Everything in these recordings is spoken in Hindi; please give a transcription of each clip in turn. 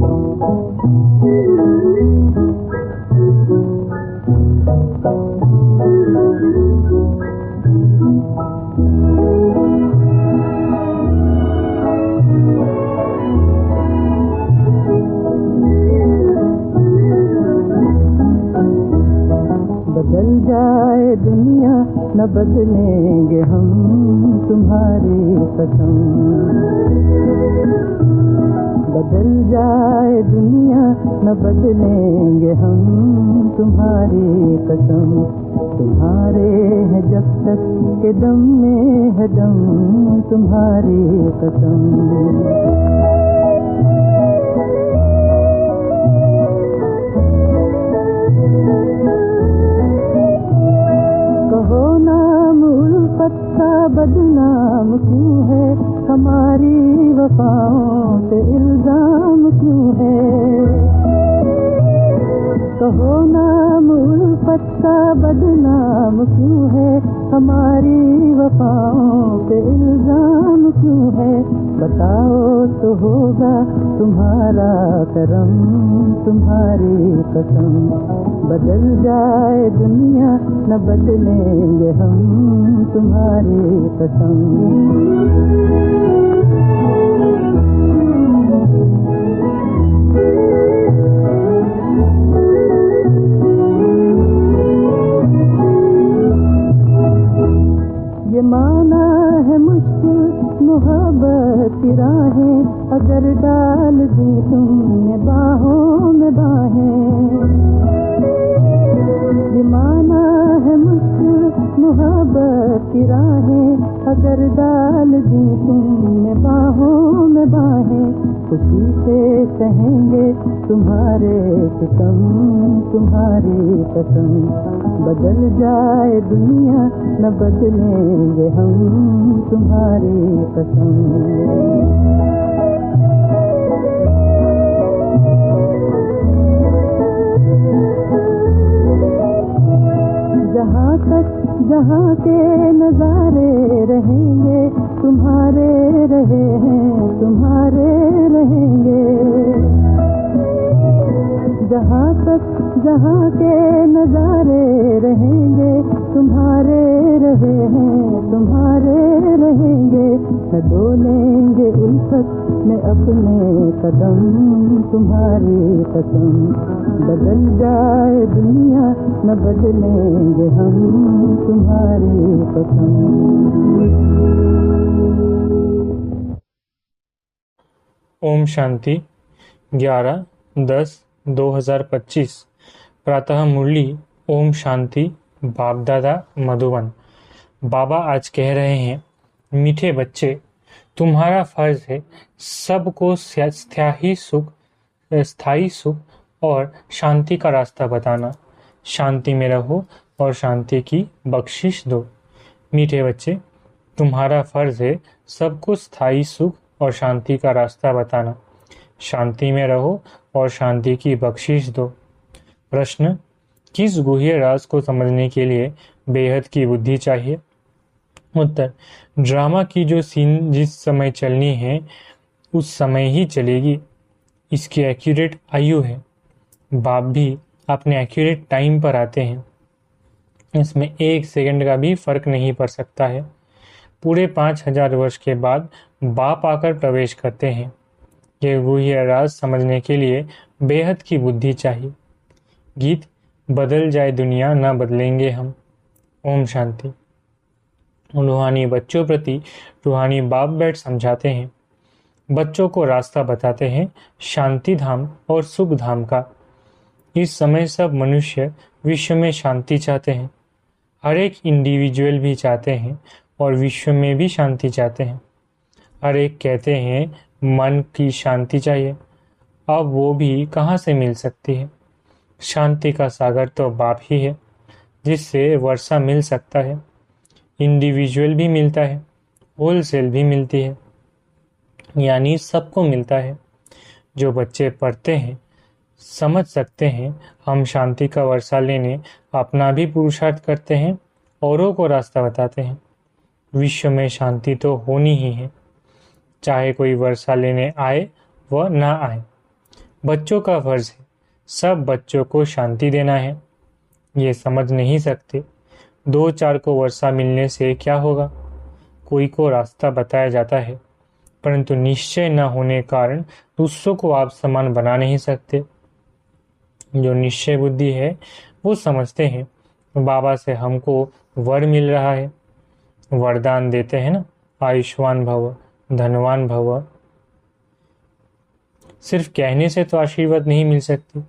बदल जाए दुनिया न बदलेंगे हम तुम्हारी कसम। बदल जाए दुनिया न बदलेंगे हम तुम्हारी कसम। तुम्हारे हैं जब तक के दम में है दम तुम्हारी कसम। कहो नाम उल्फत का बदनाम क्यों है, हमारी वफाओं पे इल्जाम क्यों है। कहो नाम उल्फत का बदनाम क्यों है, हमारी वफाओं पे इल्जाम क्यों है। बताओ तो होगा तुम्हारा करम तुम्हारी कसम। बदल जाए दुनिया न बदलेंगे हम तुम्हारी कसम। ये माना है मुश्किल मोहब्बत की राहें, अगर डाल दी तुमने बाहों में बाहें। ये माना है मुश्किल मोहब्बत की राहें, अगर डाल दी तुमने बाहों में बाहें। खुशी से कहेंगे तुम्हारे सितम तुम्हारी कसम। बदल जाए दुनिया न बदलेंगे हम तुम्हारी कसम। जहाँ तक जहाँ के नजारे रहेंगे तुम्हारे रहे हैं तुम्हारे रहेंगे। जहाँ तक जहाँ के नजारे रहेंगे तुम्हारे रहे हैं तुम्हारे रहेंगे। न डोलेंगे उल्फत में अपने कदम तुम्हारी कसम। बदल जाए दुनिया न बदलेंगे हम तुम्हारी कसम। ओम शांति 11/10/2025 प्रातः मुरली। ओम शांति। बाप दादा मधुबन। बाबा आज कह रहे हैं, मीठे बच्चे, तुम्हारा फर्ज है सबको स्थायी सुख और शांति का रास्ता बताना। शांति में रहो और शांति की बख्शिश दो। मीठे बच्चे, तुम्हारा फर्ज है सबको स्थायी सुख और शांति का रास्ता बताना। शांति में रहो और शांति की बख्शिश दो। प्रश्न, किस गुह्य राज को समझने के लिए बेहद की बुद्धि चाहिए? उत्तर, ड्रामा की जो सीन जिस समय चलनी है उस समय ही चलेगी। इसकी एक्यूरेट आयु है। बाप भी अपने एक्यूरेट टाइम पर आते हैं। इसमें 1 सेकंड का भी फर्क नहीं पड़ सकता है। पूरे 5000 वर्ष के बाद बाप आकर प्रवेश करते हैं। ये गुह्य राज समझने के लिए बेहद की बुद्धि चाहिए। गीत, बदल जाए दुनिया न बदलेंगे हम। ओम शांति। रूहानी बच्चों प्रति रूहानी बाप बैठ समझाते हैं। बच्चों को रास्ता बताते हैं शांति धाम और सुख धाम का। इस समय सब मनुष्य विश्व में शांति चाहते हैं। हर एक इंडिविजुअल भी चाहते हैं और विश्व में भी शांति चाहते हैं। हर एक कहते हैं मन की शांति चाहिए। अब वो भी कहाँ से मिल सकती है? शांति का सागर तो बाप ही है, जिससे वर्षा मिल सकता है। इंडिविजुअल भी मिलता है, होलसेल भी मिलती है, यानी सबको मिलता है। जो बच्चे पढ़ते हैं समझ सकते हैं हम शांति का वर्षा लेने अपना भी पुरुषार्थ करते हैं, औरों को रास्ता बताते हैं। विश्व में शांति तो होनी ही है, चाहे कोई वर्षा लेने आए व ना आए। बच्चों का फर्ज है सब बच्चों को शांति देना है। ये समझ नहीं सकते 2-4 को वर्षा मिलने से क्या होगा। कोई को रास्ता बताया जाता है परंतु निश्चय न होने कारण दूसरों को आप समान बना नहीं सकते। जो निश्चय बुद्धि है वो समझते हैं बाबा से हमको वर मिल रहा है, वरदान देते हैं ना, आयुष्मान भव, धनवान भव। सिर्फ कहने से तो आशीर्वाद नहीं मिल सकती।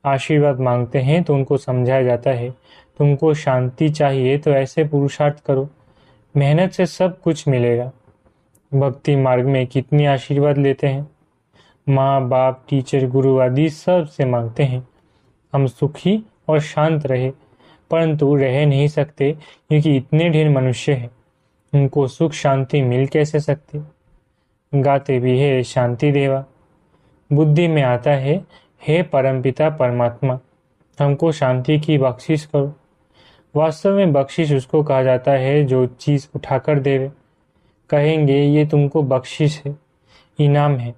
आशीर्वाद मांगते हैं तो उनको समझाया जाता है तुमको शांति चाहिए तो ऐसे पुरुषार्थ करो, मेहनत से सब कुछ मिलेगा। भक्ति मार्ग में कितनी आशीर्वाद लेते हैं, माँ बाप टीचर गुरु आदि सब से मांगते हैं हम सुखी और शांत रहे, परंतु रह नहीं सकते क्योंकि इतने ढेर मनुष्य हैं, उनको सुख शांति मिल कैसे सकती। गाते भी है शांति देवा, बुद्धि में आता है हे परमपिता परमात्मा हमको शांति की बख्शिश करो। वास्तव में बख्शिश उसको कहा जाता है जो चीज़ उठाकर देवे। कहेंगे ये तुमको बख्शिश है, इनाम है।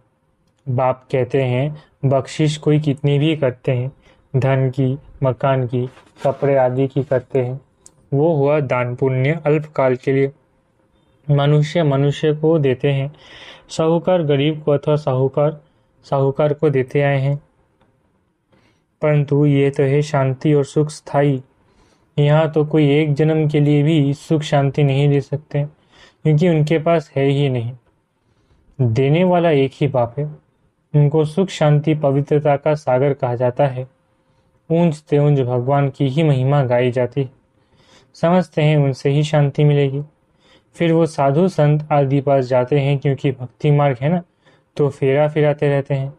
बाप कहते हैं बख्शिश कोई कितनी भी करते हैं, धन की, मकान की, कपड़े आदि की करते हैं, वो हुआ दान पुण्य अल्पकाल के लिए। मनुष्य मनुष्य को देते हैं, साहूकार गरीब को अथवा साहूकार को देते आए हैं। परंतु ये तो है शांति और सुख स्थायी। यहाँ तो कोई एक जन्म के लिए भी सुख शांति नहीं दे सकते क्योंकि उनके पास है ही नहीं। देने वाला एक ही बाप है। उनको सुख शांति पवित्रता का सागर कहा जाता है। ऊंच ऊंच भगवान की ही महिमा गाई जाती। समझते हैं उनसे ही शांति मिलेगी। फिर वो साधु संत आदि पास जाते हैं क्योंकि भक्ति मार्ग है ना, तो फेरा फिराते रहते हैं।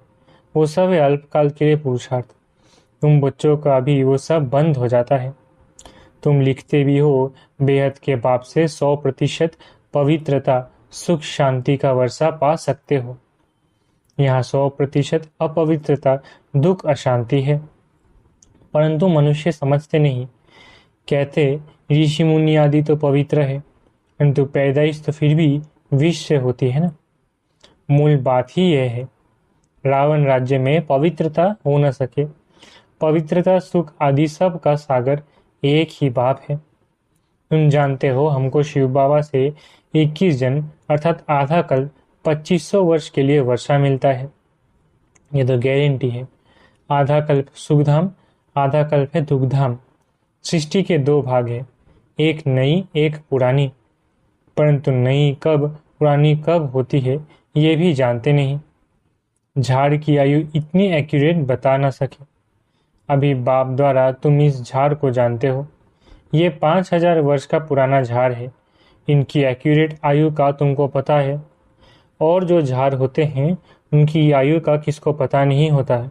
वो सब है अल्पकाल के लिए पुरुषार्थ। तुम बच्चों का भी वो सब बंद हो जाता है। तुम लिखते भी हो बेहद के बाप से 100% पवित्रता सुख शांति का वर्षा पा सकते हो। यहाँ 100% अपवित्रता दुख अशांति है, परंतु मनुष्य समझते नहीं। कहते ऋषि मुनि आदि तो पवित्र है, परंतु पैदाइश तो फिर भी विष से होती है ना। मूल बात ही यह है रावण राज्य में पवित्रता हो न सके। पवित्रता सुख आदि सब का सागर एक ही बाप है। तुम जानते हो हमको शिव बाबा से 21 जन्म अर्थात आधा कल्प 2500 वर्ष के लिए वर्षा मिलता है। ये तो गारंटी है। आधा कल्प सुखधाम, आधा कल्प है दुखधाम। सृष्टि के 2 भाग है, एक नई एक पुरानी, परंतु नई कब पुरानी कब होती है ये भी जानते नहीं। झाड़ की आयु इतनी एक्यूरेट बता ना सके। अभी बाप द्वारा तुम इस झाड़ को जानते हो। ये 5000 वर्ष का पुराना झाड़ है। इनकी एक्यूरेट आयु का तुमको पता है। और जो झाड़ होते हैं उनकी आयु का किसको पता नहीं होता है।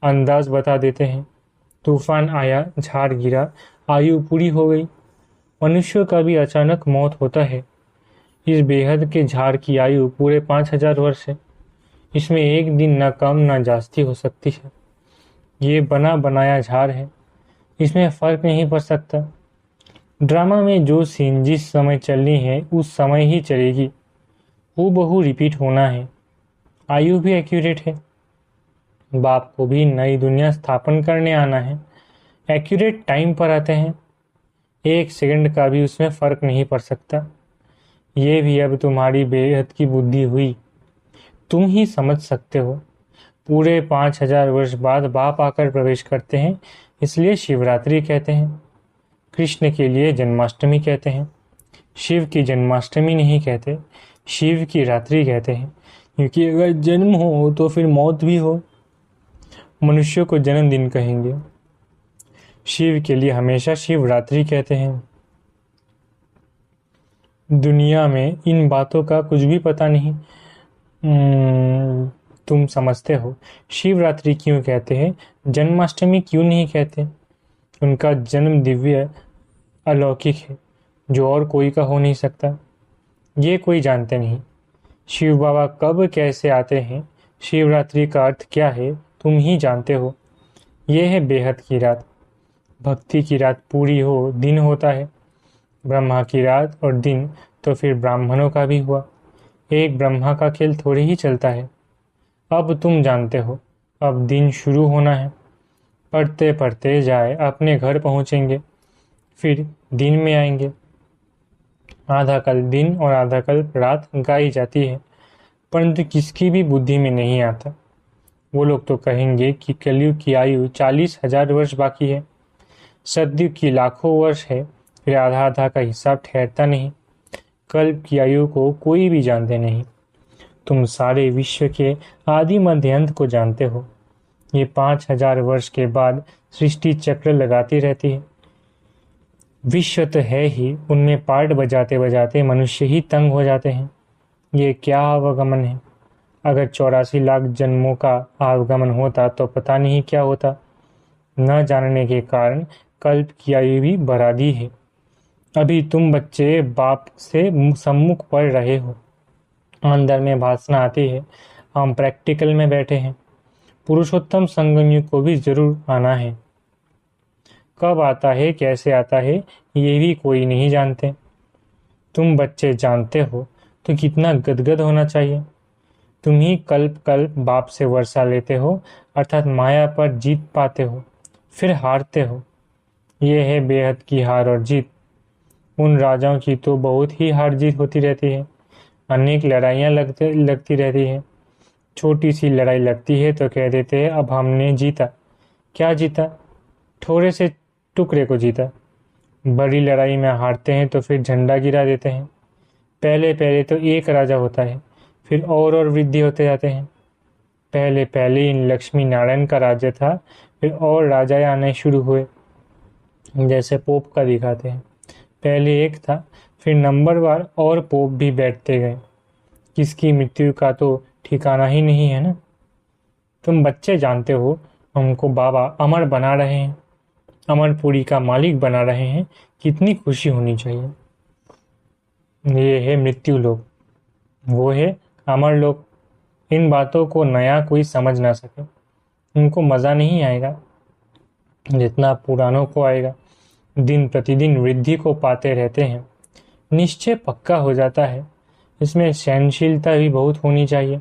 अंदाज बता देते हैं। तूफान आया, झाड़ गिरा, आयु पूरी हो गई। मनुष्यों का भी अचानक मौत होता है। इस बेहद के झाड़ की आयु पूरे 5000 वर्ष है। इसमें एक दिन न कम न जास्ती हो सकती है। ये बना बनाया झाड़ है, इसमें फर्क नहीं पड़ सकता। ड्रामा में जो सीन जिस समय चलनी है उस समय ही चलेगी, हूबहू रिपीट होना है। आयु भी एक्यूरेट है। बाप को भी नई दुनिया स्थापन करने आना है। एक्यूरेट टाइम पर आते हैं, 1 सेकंड का भी उसमें फर्क नहीं पड़ सकता। ये भी अब तुम्हारी बेहद की बुद्धि हुई, तुम ही समझ सकते हो। पूरे 5000 वर्ष बाद बाप आकर प्रवेश करते हैं, इसलिए शिवरात्रि कहते हैं। कृष्ण के लिए जन्माष्टमी कहते हैं। शिव की जन्माष्टमी नहीं कहते, शिव की रात्रि कहते हैं, क्योंकि अगर जन्म हो तो फिर मौत भी हो। मनुष्यों को जन्मदिन कहेंगे, शिव के लिए हमेशा शिवरात्रि कहते हैं। दुनिया में इन बातों का कुछ भी पता नहीं। तुम समझते हो शिवरात्रि क्यों कहते हैं, जन्माष्टमी क्यों नहीं कहते। उनका जन्म दिव्य अलौकिक है, जो और कोई का हो नहीं सकता। ये कोई जानते नहीं। शिव बाबा कब कैसे आते हैं, शिवरात्रि का अर्थ क्या है, तुम ही जानते हो। ये है बेहद की रात। भक्ति की रात पूरी हो दिन होता है। ब्रह्मा की रात और दिन तो फिर ब्राह्मणों का भी हुआ। एक ब्रह्मा का खेल थोड़ी ही चलता है। अब तुम जानते हो अब दिन शुरू होना है। पढ़ते पढ़ते जाए अपने घर पहुँचेंगे, फिर दिन में आएंगे। आधा कल दिन और आधा कल रात गाई जाती है, परंतु किसकी भी बुद्धि में नहीं आता। वो लोग तो कहेंगे कि कलयुग की आयु 40,000 वर्ष बाकी है, सतयुग की लाखों वर्ष है, फिर आधा आधा का हिसाब ठहरता नहीं। कल्प की आयु को कोई भी जानते नहीं। तुम सारे विश्व के आदि मध्य अंत को जानते हो। ये 5,000 वर्ष के बाद सृष्टि चक्र लगाती रहती है। विश्व तो है ही, उनमें पार्ट बजाते बजाते मनुष्य ही तंग हो जाते हैं। ये क्या आवागमन है। अगर 84 लाख जन्मों का आवागमन होता तो पता नहीं क्या होता। न जानने के कारण कल्प की आयु भी बढ़ा दी है। अभी तुम बच्चे बाप से सम्मुख पढ़ रहे हो, अंदर में भाषण आती है, हम प्रैक्टिकल में बैठे हैं। पुरुषोत्तम संगम को भी जरूर आना है। कब आता है, कैसे आता है, ये भी कोई नहीं जानते। तुम बच्चे जानते हो तो कितना गदगद होना चाहिए। तुम ही कल्प कल्प बाप से वर्षा लेते हो, अर्थात माया पर जीत पाते हो, फिर हारते हो। ये है बेहद की हार और जीत। उन राजाओं की तो बहुत ही हार जीत होती रहती है। अनेक लड़ाइयाँ लगती रहती है। छोटी सी लड़ाई लगती है तो कह देते हैं अब हमने जीता। क्या जीता? थोड़े से टुकड़े को जीता। बड़ी लड़ाई में हारते हैं तो फिर झंडा गिरा देते हैं। पहले पहले तो एक राजा होता है, फिर और वृद्धि होते जाते हैं। पहले पहले इन लक्ष्मी नारायण का राज्य था, फिर और राजाएं आने शुरू हुए, जैसे पोप का दिखाते हैं। पहले एक था, फिर नंबरवार और पोप भी बैठते गए। किसकी मृत्यु का तो ठिकाना ही नहीं है ना। तुम बच्चे जानते हो हमको बाबा अमर बना रहे हैं, अमरपुरी का मालिक बना रहे हैं। कितनी खुशी होनी चाहिए। ये है मृत्यु लोक, वो है अमर लोक। इन बातों को नया कोई समझ ना सके, उनको मज़ा नहीं आएगा जितना पुरानों को आएगा। दिन प्रतिदिन वृद्धि को पाते रहते हैं, निश्चय पक्का हो जाता है। इसमें सहनशीलता भी बहुत होनी चाहिए।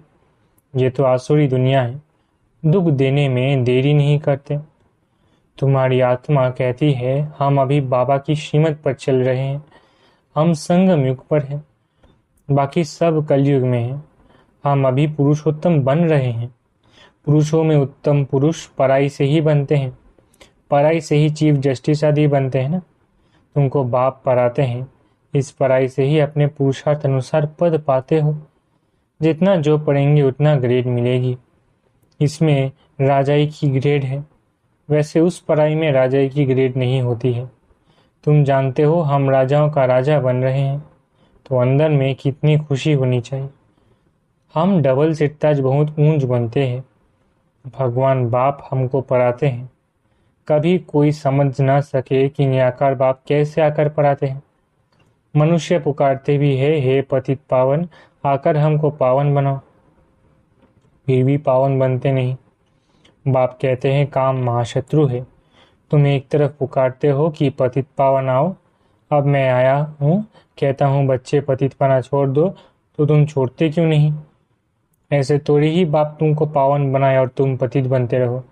ये तो आसुरी दुनिया है, दुख देने में देरी नहीं करते। तुम्हारी आत्मा कहती है हम अभी बाबा की श्रीमत पर चल रहे हैं, हम संगम युग पर हैं, बाकी सब कलयुग में हैं। हम अभी पुरुषोत्तम बन रहे हैं। पुरुषों में उत्तम पुरुष पराई से ही बनते हैं, पराई से ही चीफ जस्टिस आदि बनते हैं ना। तुमको बाप पढ़ाते हैं, इस पढ़ाई से ही अपने पुरुषार्थ अनुसार पद पाते हो। जितना जो पढ़ेंगे उतना ग्रेड मिलेगी। इसमें राजाई की ग्रेड है, वैसे उस पढ़ाई में राजाई की ग्रेड नहीं होती है। तुम जानते हो हम राजाओं का राजा बन रहे हैं, तो अंदर में कितनी खुशी होनी चाहिए। हम डबल सिट्टाज बहुत ऊंच बनते हैं। भगवान बाप हमको पढ़ाते हैं। कभी कोई समझ ना सके कि निराकार बाप कैसे आकर पढ़ाते हैं। मनुष्य पुकारते भी है, हे पतित पावन, आकर हमको पावन बनाओ, फिर भी पावन बनते नहीं। बाप कहते हैं काम महाशत्रु है। तुम एक तरफ पुकारते हो कि पतित पावन आओ, अब मैं आया हूँ, कहता हूँ बच्चे पतित पना छोड़ दो, तो तुम छोड़ते क्यों नहीं? ऐसे थोड़ी ही बाप तुमको पावन बनाए और तुम पतित बनते रहो।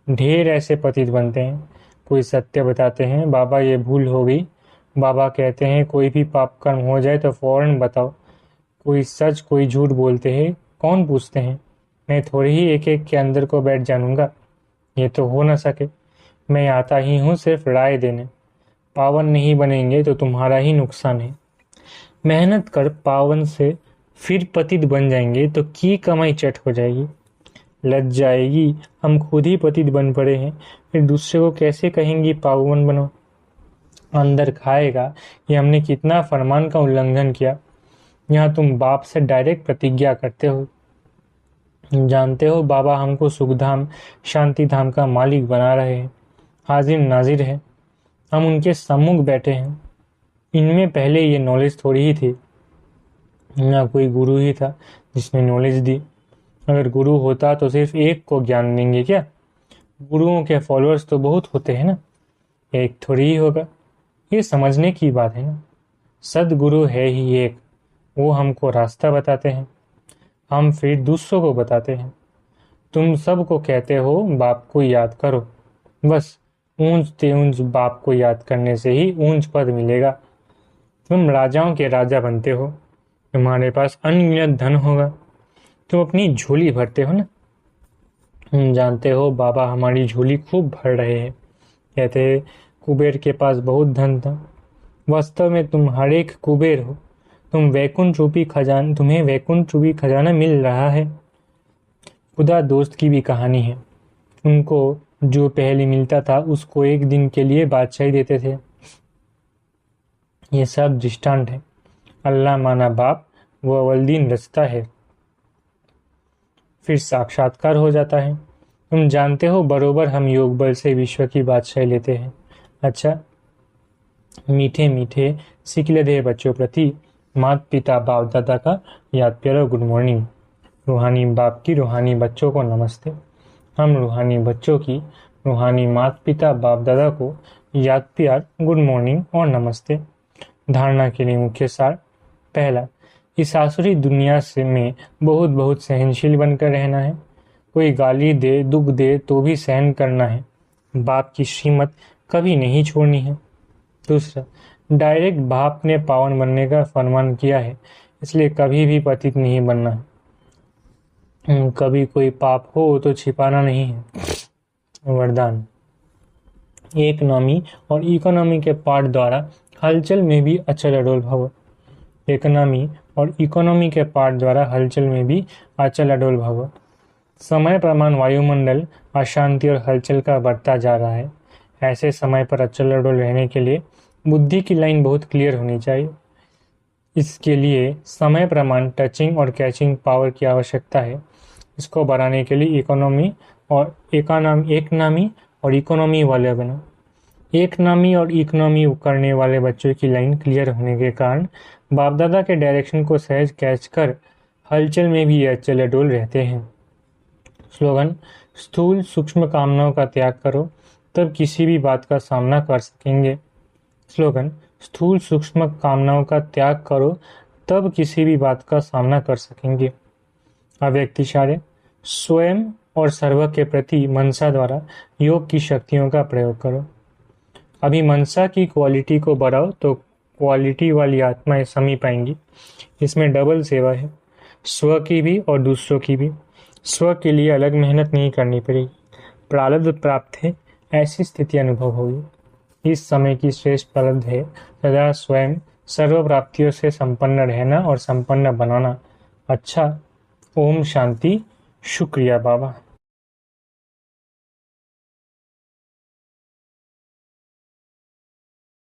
ढेर ऐसे पतित बनते हैं। कोई सत्य बताते हैं, बाबा ये भूल हो गई। बाबा कहते हैं कोई भी पाप कर्म हो जाए तो फौरन बताओ। कोई सच कोई झूठ बोलते हैं, कौन पूछते हैं? मैं थोड़ी ही एक एक के अंदर को बैठ जानूंगा, ये तो हो ना सके। मैं आता ही हूँ सिर्फ राय देने। पावन नहीं बनेंगे तो तुम्हारा ही नुकसान है। मेहनत कर पावन से फिर पतित बन जाएंगे तो की कमाई चट हो जाएगी, लज जाएगी। हम खुद ही पतित बन पड़े हैं, फिर दूसरे को कैसे कहेंगी पावन बनो? अंदर खाएगा कि हमने कितना फरमान का उल्लंघन किया। यहाँ तुम बाप से डायरेक्ट प्रतिज्ञा करते हो। जानते हो बाबा हमको सुखधाम शांति धाम का मालिक बना रहे हैं, हाजिर नाजिर है। हम उनके सम्मुख बैठे हैं। इनमें पहले ये नॉलेज थोड़ी ही थी, ना कोई गुरु ही था जिसने नॉलेज दी। अगर गुरु होता तो सिर्फ एक को ज्ञान देंगे क्या? गुरुओं के फॉलोअर्स तो बहुत होते हैं ना, एक थोड़ी ही होगा। ये समझने की बात है ना। सदगुरु है ही एक, वो हमको रास्ता बताते हैं, हम फिर दूसरों को बताते हैं। तुम सबको कहते हो बाप को याद करो, बस ऊंच ऊंच बाप को याद करने से ही ऊंच पद मिलेगा। तुम राजाओं के राजा बनते हो, तुम्हारे पास अनगिनत धन होगा, तुम अपनी झोली भरते हो ना। तुम जानते हो बाबा हमारी झोली खूब भर रहे हैं, कहते कुबेर के पास बहुत धन था। वास्तव में तुम हर एक कुबेर हो, तुम्हें वैकुंठ रूपी खजाना मिल रहा है। खुदा दोस्त की भी कहानी है, उनको जो पहले मिलता था उसको एक दिन के लिए बादशाही देते थे। ये सब दृष्टांत है। अल्लाह माना बाप वो अवलदीन रचता है, फिर साक्षात्कार हो जाता है। तुम जानते हो बरोबर हम योग बल से विश्व की बादशाही लेते हैं। अच्छा, मीठे मीठे सिकलधे बच्चों प्रति माता पिता बाप दादा का याद प्यारा गुड मॉर्निंग। रूहानी बाप की रूहानी बच्चों को नमस्ते। हम रूहानी बच्चों की रूहानी माता पिता बाप दादा को याद प्यार गुड मॉर्निंग और नमस्ते। धारणा के लिए मुख्य सार। पहला, इस आसुरी दुनिया से में बहुत बहुत सहनशील बनकर रहना है। कोई गाली दे दुख दे तो भी सहन करना है। बाप की श्रीमत कभी नहीं छोड़नी है। दूसरा, डायरेक्ट बाप ने पावन बनने का फरमान किया है, इसलिए कभी भी पतित नहीं बनना है। कभी कोई पाप हो तो छिपाना नहीं है। वरदान, इकोनॉमी और इकोनॉमी के पाठ द्वारा हलचल में भी अचल अडोल भव। इकोनॉमी और इकोनॉमी के पाठ द्वारा हलचल में भी अचल अडोल भव। समय प्रमाण वायुमंडल अशांति और हलचल का बढ़ता जा रहा है। ऐसे समय पर अचल अडोल रहने के लिए बुद्धि की लाइन बहुत क्लियर होनी चाहिए। इसके लिए समय प्रमाण टचिंग और कैचिंग पावर की आवश्यकता है। इसको बढ़ाने के लिए इकोनॉमी और इकोनॉमी वाले बनो। एक नामी और इकोनॉमी करने वाले बच्चों की लाइन क्लियर होने के कारण बाप दादा के डायरेक्शन को सहज कैच कर हलचल में भी अचल अडोल रहते हैं। स्लोगन, स्थूल सूक्ष्म कामनाओं का त्याग करो तब किसी भी बात का सामना कर सकेंगे। स्लोगन, स्थूल सूक्ष्म कामनाओं का त्याग करो तब किसी भी बात का सामना कर सकेंगे। अव्यक्तिशार्य, स्वयं और सर्व के प्रति मनसा द्वारा योग की शक्तियों का प्रयोग करो। अभी मनसा की क्वालिटी को बढ़ाओ तो क्वालिटी वाली आत्माएं समीप आएंगी। इसमें डबल सेवा है, स्व की भी और दूसरों की भी। स्व के लिए अलग मेहनत नहीं करनी पड़ेगी, प्रारब्ध प्राप्त है ऐसी स्थिति अनुभव होगी। इस समय की श्रेष्ठ प्रारब्ध है सदा स्वयं सर्व प्राप्तियों से संपन्न रहना और संपन्न बनाना। अच्छा, ओम शांति। शुक्रिया बाबा।